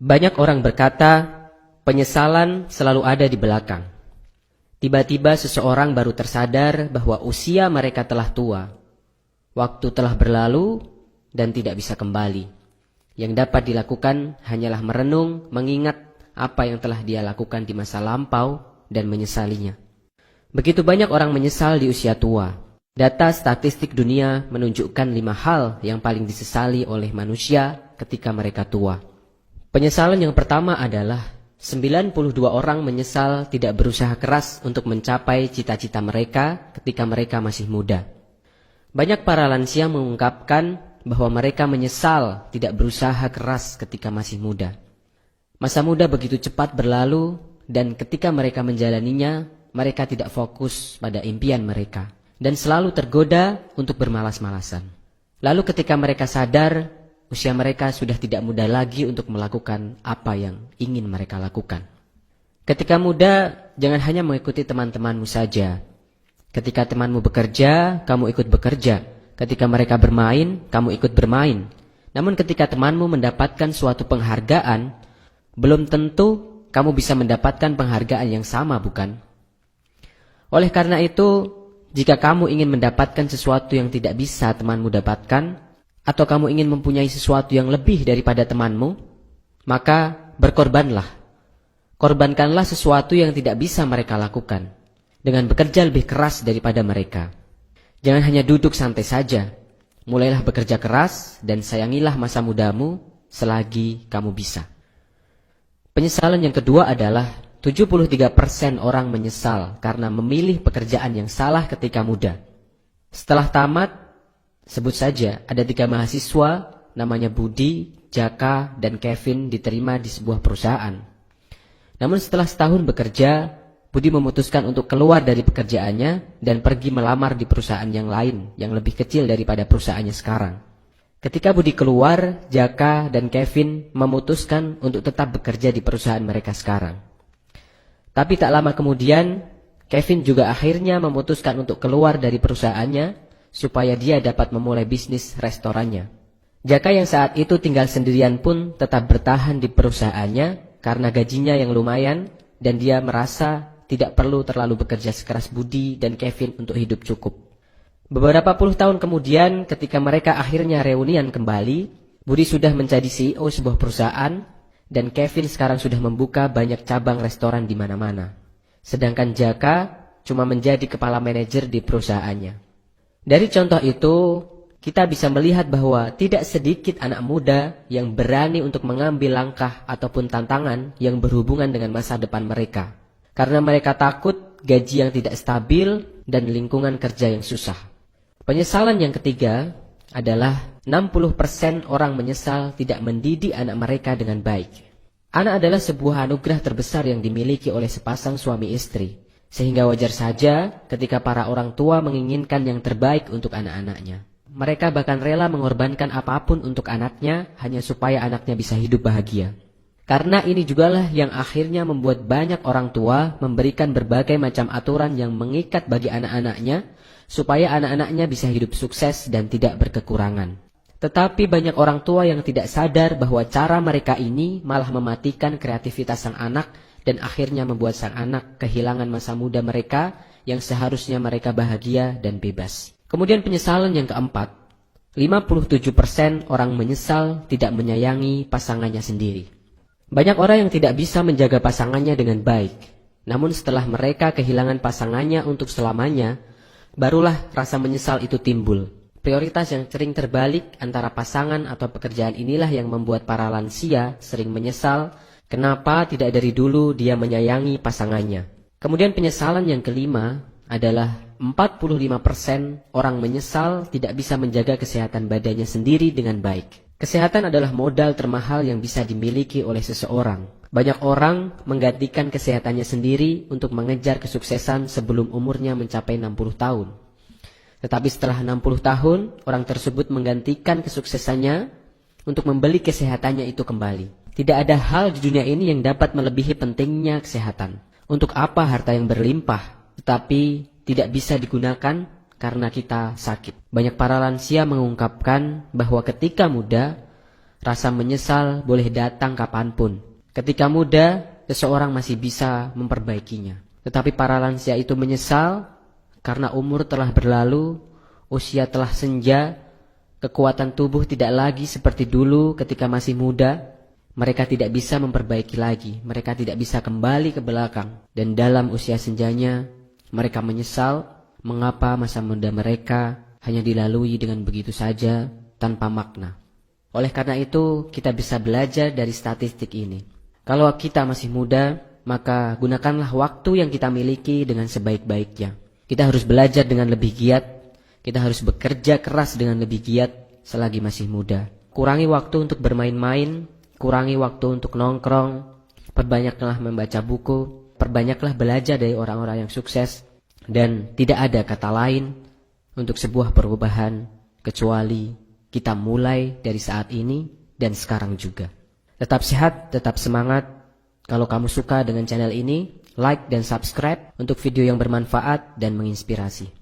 Banyak orang berkata, penyesalan selalu ada di belakang. Tiba-tiba seseorang baru tersadar bahwa usia mereka telah tua. Waktu telah berlalu dan tidak bisa kembali. Yang dapat dilakukan hanyalah merenung, mengingat apa yang telah dia lakukan di masa lampau dan menyesalinya. Begitu banyak orang menyesal di usia tua. Data statistik dunia menunjukkan 5 hal yang paling disesali oleh manusia ketika mereka tua. Penyesalan yang pertama adalah 92 orang menyesal tidak berusaha keras untuk mencapai cita-cita mereka ketika mereka masih muda. Banyak para lansia mengungkapkan bahwa mereka menyesal tidak berusaha keras ketika masih muda. Masa muda begitu cepat berlalu dan ketika mereka menjalaninya, mereka tidak fokus pada impian mereka dan selalu tergoda untuk bermalas-malasan. Lalu ketika mereka sadar, usia mereka sudah tidak muda lagi untuk melakukan apa yang ingin mereka lakukan. Ketika muda, jangan hanya mengikuti teman-temanmu saja. Ketika temanmu bekerja, kamu ikut bekerja. Ketika mereka bermain, kamu ikut bermain. Namun ketika temanmu mendapatkan suatu penghargaan, belum tentu kamu bisa mendapatkan penghargaan yang sama, bukan? Oleh karena itu, jika kamu ingin mendapatkan sesuatu yang tidak bisa temanmu dapatkan, atau kamu ingin mempunyai sesuatu yang lebih daripada temanmu, maka berkorbanlah. Korbankanlah sesuatu yang tidak bisa mereka lakukan, dengan bekerja lebih keras daripada mereka. Jangan hanya duduk santai saja. Mulailah bekerja keras dan sayangilah masa mudamu selagi kamu bisa. Penyesalan yang kedua adalah 73% orang menyesal karena memilih pekerjaan yang salah ketika muda. Setelah tamat, sebut saja ada 3 mahasiswa namanya Budi, Jaka, dan Kevin diterima di sebuah perusahaan. Namun setelah setahun bekerja, Budi memutuskan untuk keluar dari pekerjaannya dan pergi melamar di perusahaan yang lain yang lebih kecil daripada perusahaannya sekarang. Ketika Budi keluar, Jaka dan Kevin memutuskan untuk tetap bekerja di perusahaan mereka sekarang. Tapi tak lama kemudian, Kevin juga akhirnya memutuskan untuk keluar dari perusahaannya supaya dia dapat memulai bisnis restorannya. Jaka yang saat itu tinggal sendirian pun tetap bertahan di perusahaannya karena gajinya yang lumayan dan dia merasa tidak perlu terlalu bekerja sekeras Budi dan Kevin untuk hidup cukup. Beberapa puluh tahun kemudian ketika mereka akhirnya reunian kembali, Budi sudah menjadi CEO sebuah perusahaan dan Kevin sekarang sudah membuka banyak cabang restoran di mana-mana. Sedangkan Jaka cuma menjadi kepala manajer di perusahaannya. Dari contoh itu, kita bisa melihat bahwa tidak sedikit anak muda yang berani untuk mengambil langkah ataupun tantangan yang berhubungan dengan masa depan mereka. Karena mereka takut gaji yang tidak stabil dan lingkungan kerja yang susah. Penyesalan yang ketiga adalah 60% orang menyesal tidak mendidik anak mereka dengan baik. Anak adalah sebuah anugerah terbesar yang dimiliki oleh sepasang suami istri. Sehingga wajar saja ketika para orang tua menginginkan yang terbaik untuk anak-anaknya. Mereka bahkan rela mengorbankan apapun untuk anaknya hanya supaya anaknya bisa hidup bahagia. Karena ini jugalah yang akhirnya membuat banyak orang tua memberikan berbagai macam aturan yang mengikat bagi anak-anaknya supaya anak-anaknya bisa hidup sukses dan tidak berkekurangan. Tetapi banyak orang tua yang tidak sadar bahwa cara mereka ini malah mematikan kreativitas sang anak dan akhirnya membuat sang anak kehilangan masa muda mereka yang seharusnya mereka bahagia dan bebas. Kemudian penyesalan yang keempat, 57% orang menyesal tidak menyayangi pasangannya sendiri. Banyak orang yang tidak bisa menjaga pasangannya dengan baik. Namun setelah mereka kehilangan pasangannya untuk selamanya, barulah rasa menyesal itu timbul. Prioritas yang sering terbalik antara pasangan atau pekerjaan inilah yang membuat para lansia sering menyesal kenapa tidak dari dulu dia menyayangi pasangannya. Kemudian penyesalan yang kelima adalah 45% orang menyesal tidak bisa menjaga kesehatan badannya sendiri dengan baik. Kesehatan adalah modal termahal yang bisa dimiliki oleh seseorang. Banyak orang menggantikan kesehatannya sendiri untuk mengejar kesuksesan sebelum umurnya mencapai 60 tahun. Tetapi setelah 60 tahun, orang tersebut menggantikan kesuksesannya untuk membeli kesehatannya itu kembali. Tidak ada hal di dunia ini yang dapat melebihi pentingnya kesehatan. Untuk apa harta yang berlimpah, tetapi tidak bisa digunakan karena kita sakit. Banyak para lansia mengungkapkan bahwa ketika muda, Rasa menyesal boleh datang kapanpun. Ketika muda, seseorang masih bisa memperbaikinya. Tetapi para lansia itu menyesal karena umur telah berlalu, usia telah senja, kekuatan tubuh tidak lagi seperti dulu ketika masih muda. Mereka tidak bisa memperbaiki lagi, mereka tidak bisa kembali ke belakang. Dan dalam usia senjanya, mereka menyesal mengapa masa muda mereka hanya dilalui dengan begitu saja tanpa makna. Oleh karena itu, kita bisa belajar dari statistik ini. Kalau kita masih muda, maka gunakanlah waktu yang kita miliki dengan sebaik-baiknya. Kita harus belajar dengan lebih giat, kita harus bekerja keras dengan lebih giat selagi masih muda. Kurangi waktu untuk bermain-main, kurangi waktu untuk nongkrong, perbanyaklah membaca buku, perbanyaklah belajar dari orang-orang yang sukses, dan tidak ada kata lain untuk sebuah perubahan kecuali kita mulai dari saat ini dan sekarang juga. Tetap sehat, tetap semangat. Kalau kamu suka dengan channel ini, like dan subscribe untuk video yang bermanfaat dan menginspirasi.